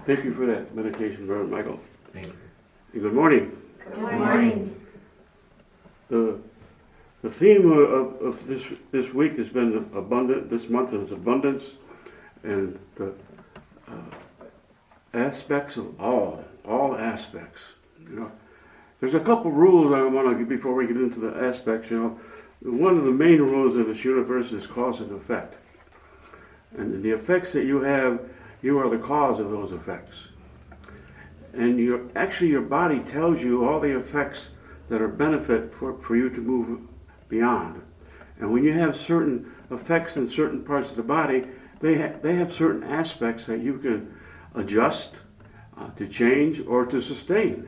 Thank you for that meditation, Brother Michael. Thank you. And good morning. Good morning. The theme of this week has been abundant. This month is abundance, and the aspects of all aspects. You know, there's a couple rules I want to give before we get into the aspects. You know, one of the main rules of this universe is cause and effect, and the effects that you have, you are the cause of those effects. And your body tells you all the effects that are benefit for you to move beyond. And when you have certain effects in certain parts of the body, they have certain aspects that you can adjust, to change, or to sustain.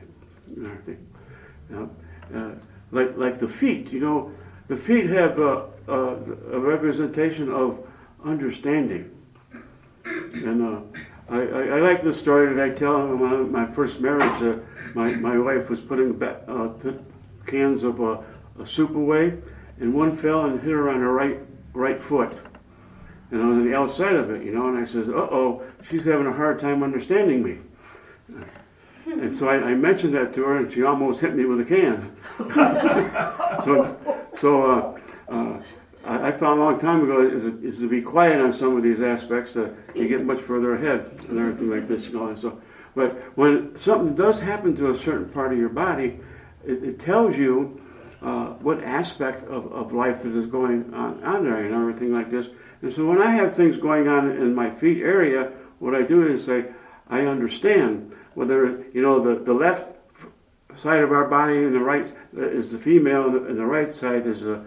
Like the feet. You know, the feet have a representation of understanding. And I like the story that I tell in my first marriage. My wife was putting cans of soup away, and one fell and hit her on her right foot. And I was on the outside of it, you know, and I says, uh-oh, she's having a hard time understanding me. And so I mentioned that to her, and she almost hit me with a can. I found a long time ago is to be quiet on some of these aspects to get much further ahead and everything like this, you know. And so, but when something does happen to a certain part of your body, it tells you what aspect of life that is going on there and everything like this. And so when I have things going on in my feet area, what I do is say, I understand whether, you know, the left side of our body and the right is the female and the right side is the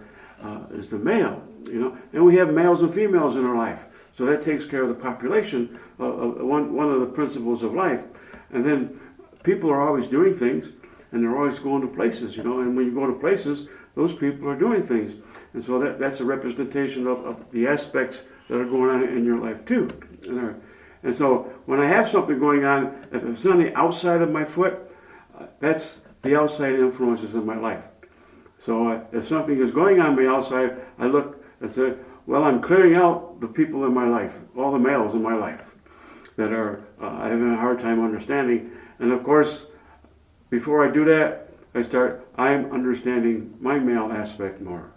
male, you know. And we have males and females in our life. So that takes care of the population, one of the principles of life. And then people are always doing things, and they're always going to places, you know. And when you go to places, those people are doing things. And so that's a representation of the aspects that are going on in your life too. And so when I have something going on, if it's on the outside of my foot, that's the outside influences in my life. So if something is going on the outside, I look and say, well, I'm clearing out the people in my life, all the males in my life that are having a hard time understanding. And of course, before I do that, I'm understanding my male aspect more.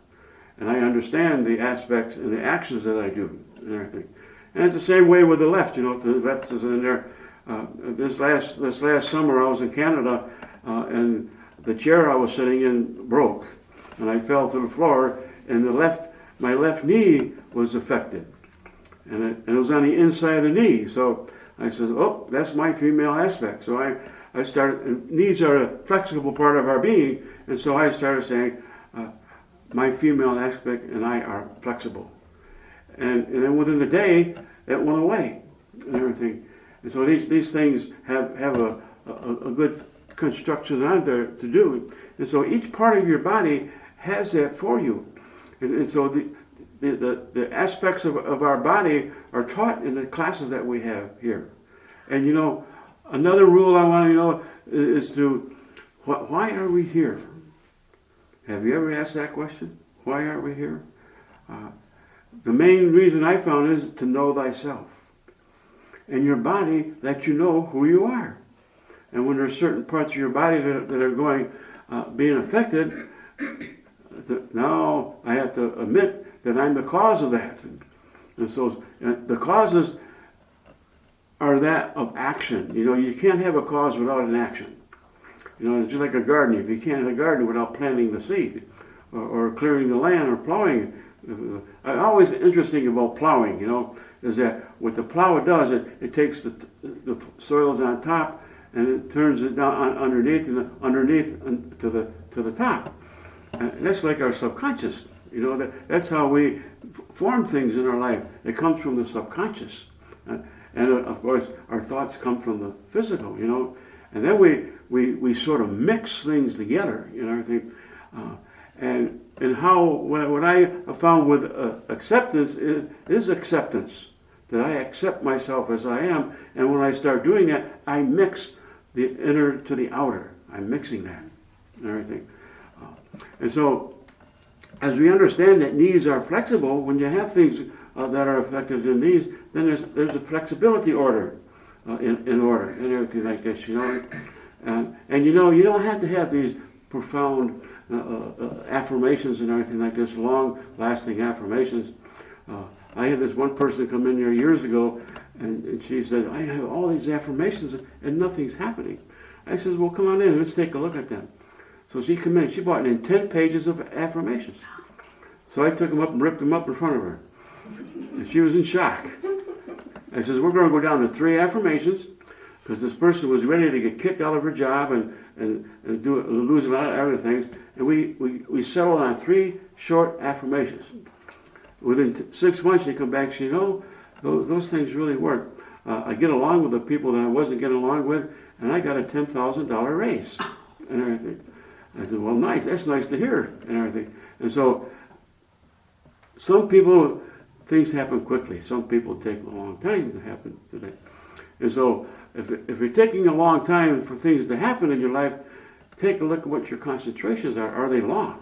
And I understand the aspects and the actions that I do and everything. And it's the same way with the left. You know, if the left is in there. This last summer I was in Canada, and the chair I was sitting in broke, and I fell to the floor, and my left knee was affected, and it was on the inside of the knee. So I said, oh, that's my female aspect. So I started, and knees are a flexible part of our being, and so I started saying, my female aspect and I are flexible. And then within the day, it went away and everything. And so these things have a good construction on there to do. And so each part of your body has that for you. And so the aspects of our body are taught in the classes that we have here. And you know, another rule I want to know is why are we here? Have you ever asked that question? Why are we here? The main reason I found is to know thyself. And your body lets you know who you are. And when there's certain parts of your body that are being affected, now I have to admit that I'm the cause of that. And so the causes are that of action. You know, you can't have a cause without an action. You know, just like a garden. If you can't have a garden without planting the seed, or clearing the land, or plowing. Always interesting about plowing, you know, is that what the plow does, it takes the soils on top and it turns it down underneath to the top. And that's like our subconscious, you know. That's how we form things in our life. It comes from the subconscious, and of course our thoughts come from the physical, you know. And then we sort of mix things together, you know, everything. And how what I have found with acceptance is acceptance, that I accept myself as I am, and when I start doing that, I mix the inner to the outer. I'm mixing that and everything. And so, as we understand that knees are flexible, when you have things that are effective in these, then there's a flexibility order in order and everything like this, you know. And you know, you don't have to have these profound affirmations and everything like this, long-lasting affirmations. I had this one person come in here years ago, and she said, I have all these affirmations and nothing's happening. I said, well, come on in, let's take a look at them. So she came in, she brought in 10 pages of affirmations. So I took them up and ripped them up in front of her. And she was in shock. I said, we're going to go down to 3 affirmations, because this person was ready to get kicked out of her job and lose a lot of other things. And we settled on 3 short affirmations. Within 6 months, she come back, she, you know, those things really work. I get along with the people that I wasn't getting along with, and I got a $10,000 raise and everything. I said, well, nice. That's nice to hear and everything. And so some people, things happen quickly. Some people take a long time to happen today. And so if you're taking a long time for things to happen in your life, take a look at what your concentrations are. Are they long?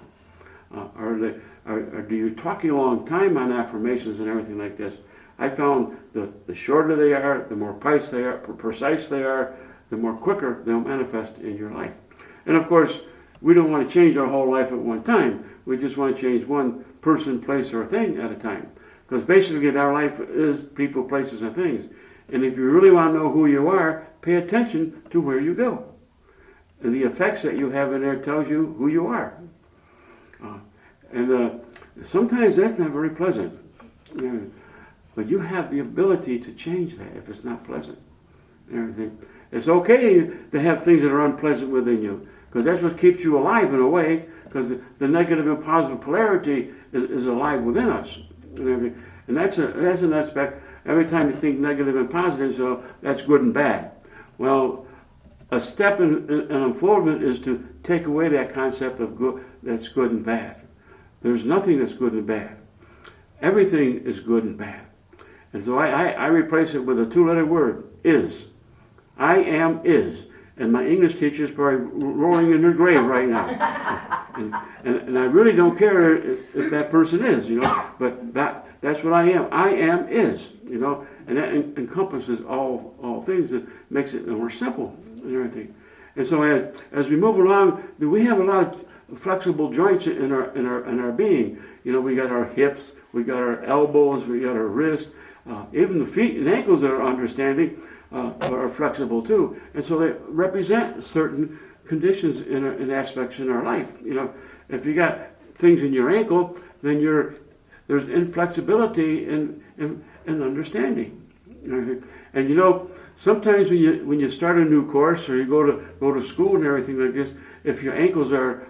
Do you talking a long time on affirmations and everything like this? I found the shorter they are, the more precise they are, the more quicker they'll manifest in your life. And of course, we don't want to change our whole life at one time. We just want to change one person, place, or thing at a time. Because basically our life is people, places, and things. And if you really want to know who you are, pay attention to where you go. And the effects that you have in there tells you who you are. Sometimes that's not very pleasant. But you have the ability to change that if it's not pleasant. And everything. It's okay to have things that are unpleasant within you, because that's what keeps you alive in a way, because the negative and positive polarity is alive within us. And that's an aspect. Every time you think negative and positive, so that's good and bad. Well, a step in unfoldment is to take away that concept of good, that's good and bad. There's nothing that's good and bad. Everything is good and bad. And so I replace it with a 2-letter word, is. I am is. And my English teacher is probably rolling in her grave right now. And I really don't care if that person is, you know, but that's what I am. I am is, you know, and that encompasses all things that makes it more simple and everything. And so as we move along, we have a lot of flexible joints in our being. You know, we got our hips, we got our elbows, we got our wrists, even the feet and ankles that are understanding are flexible too. And so they represent certain conditions in aspects in our life. You know, if you got things in your ankle, then there's inflexibility in understanding. And you know, sometimes when you start a new course or you go to school and everything like this, if your ankles are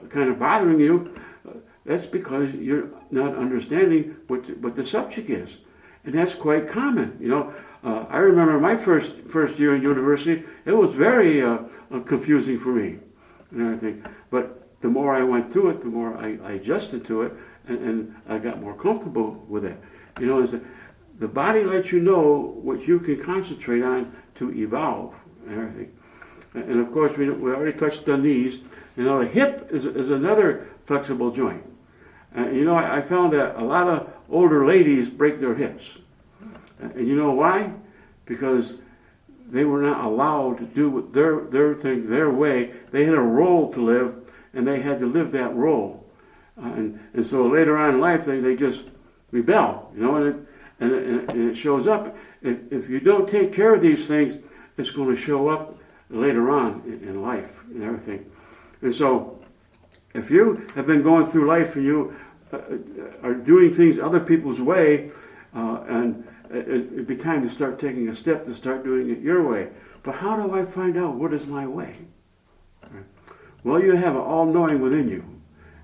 kind of bothering you, that's because you're not understanding what the subject is, and that's quite common. You know, I remember my first year in university; it was very confusing for me and everything. But the more I went through it, the more I adjusted to it, and I got more comfortable with it. You know, the body lets you know what you can concentrate on to evolve and everything. And of course, we already touched the knees. You know, the hip is another flexible joint. You know, I found that a lot of older ladies break their hips. And you know why? Because they were not allowed to do their thing their way. They had a role to live, and they had to live that role. And so later on in life, they just rebel, you know, and it shows up. If you don't take care of these things, it's going to show up later on in life and everything. And so if you have been going through life and you are doing things other people's way, and it'd be time to start taking a step to start doing it your way. But how do I find out what is my way? Well, you have an all-knowing within you.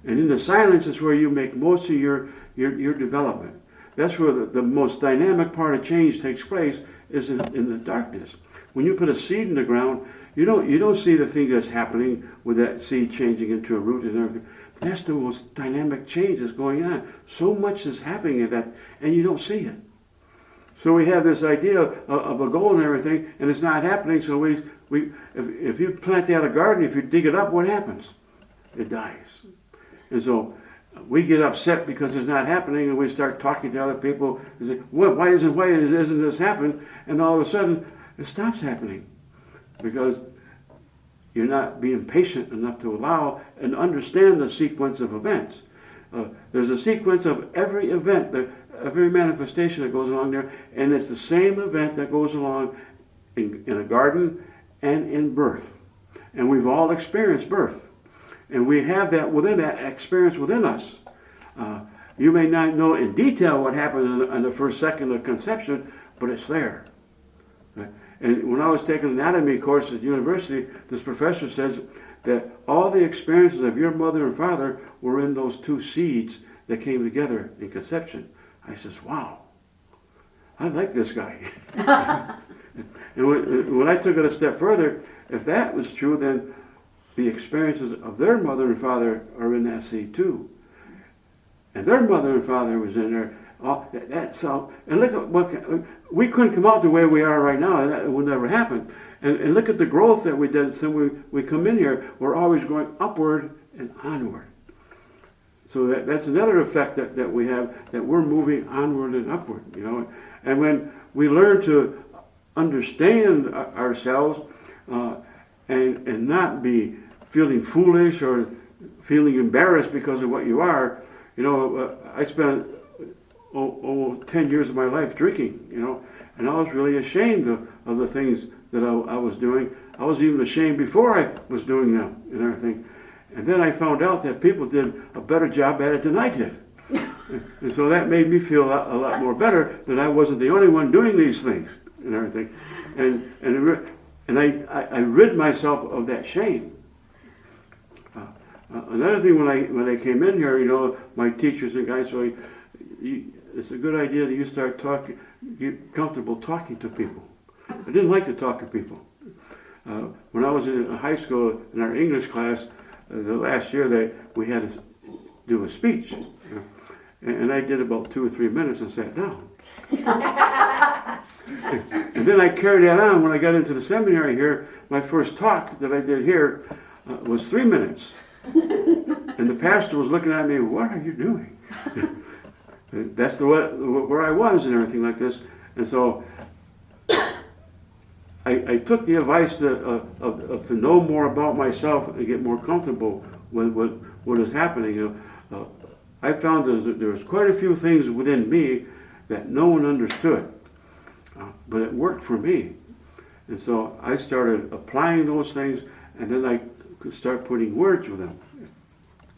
And in the silence is where you make most of your development. That's where the most dynamic part of change takes place, is in the darkness. When you put a seed in the ground, you don't see the thing that's happening with that seed changing into a root and everything. But that's the most dynamic change that's going on. So much is happening in that, and you don't see it. So we have this idea of a goal and everything, and it's not happening. So if you plant out a garden, if you dig it up, what happens? It dies. And so we get upset because it's not happening, and we start talking to other people and say, why isn't this happening? And all of a sudden, it stops happening because you're not being patient enough to allow and understand the sequence of events. There's a sequence of every event, every manifestation that goes along there, and it's the same event that goes along in a garden and in birth. And we've all experienced birth. And we have that experience within us. You may not know in detail what happened in the first second of conception, but it's there. Right? And when I was taking an anatomy course at university, this professor says that all the experiences of your mother and father were in those two seeds that came together in conception. I says, wow, I like this guy. And when I took it a step further, if that was true, then the experiences of their mother and father are in that seed too. And their mother and father was in there. And look at we couldn't come out the way we are right now, and that would never happen. And look at the growth that we did. So we come in here, we're always going upward and onward. So that's another effect that we have, that we're moving onward and upward, you know. And when we learn to understand ourselves and not be feeling foolish or feeling embarrassed because of what you are, you know, I spent 10 years of my life drinking, you know, and I was really ashamed of the things that I was doing. I was even ashamed before I was doing them and everything. And then I found out that people did a better job at it than I did. And so that made me feel a lot more better that I wasn't the only one doing these things and everything. And I rid myself of that shame. Another thing, when I came in here, you know, my teachers and guys, so it's a good idea that you start get comfortable talking to people. I didn't like to talk to people. When I was in high school, in our English class, the last year we had to do a speech, you know, and I did about 2 or 3 minutes and sat down. And then I carried that on when I got into the seminary here. My first talk that I did here was 3 minutes. And the pastor was looking at me, what are you doing? That's where I was and everything like this. And so I took the advice to know more about myself and get more comfortable with what is happening. You know, I found there was quite a few things within me that no one understood, but it worked for me. And so I started applying those things, and then I could start putting words with them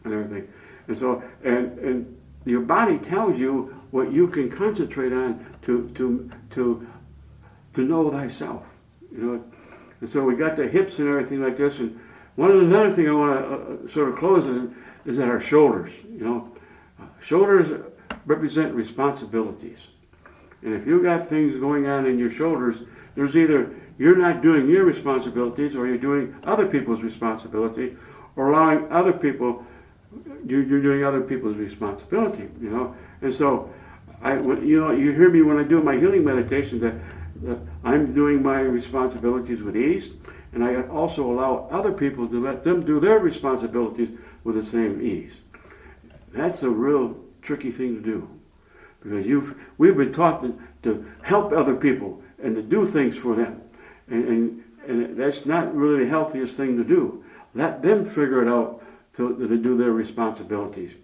and everything. And so and your body tells you what you can concentrate on to know thyself. You know, and so we got the hips and everything like this. And another thing I want to sort of close on is at our shoulders. You know, shoulders represent responsibilities. And if you've got things going on in your shoulders, there's either you're not doing your responsibilities, or you're doing other people's responsibility, or allowing other people, you're doing other people's responsibility. You know, and so you hear me when I do my healing meditation that I'm doing my responsibilities with ease, and I also allow other people to let them do their responsibilities with the same ease. That's a real tricky thing to do, because we've been taught to help other people and to do things for them, and that's not really the healthiest thing to do. Let them figure it out to do their responsibilities.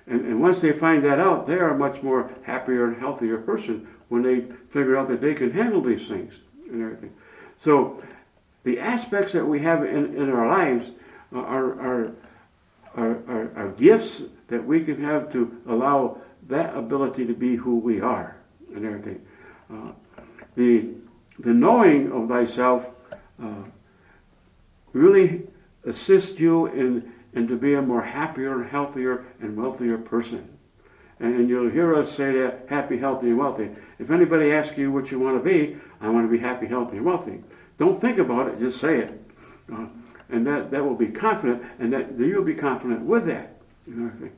And once they find that out, they are a much more happier and healthier person when they figure out that they can handle these things and everything. So the aspects that we have in our lives are gifts that we can have to allow that ability to be who we are and everything. The knowing of thyself really assists you in to be a more happier, healthier, and wealthier person. And you'll hear us say that, happy, healthy, and wealthy. If anybody asks you what you want to be, I want to be happy, healthy, and wealthy. Don't think about it, just say it. And that will be confident, and that you'll be confident with that. You know what I think?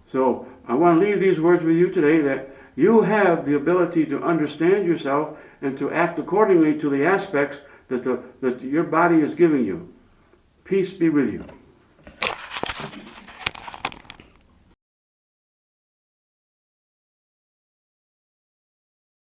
So I want to leave these words with you today, that you have the ability to understand yourself and to act accordingly to the aspects that your body is giving you. Peace be with you.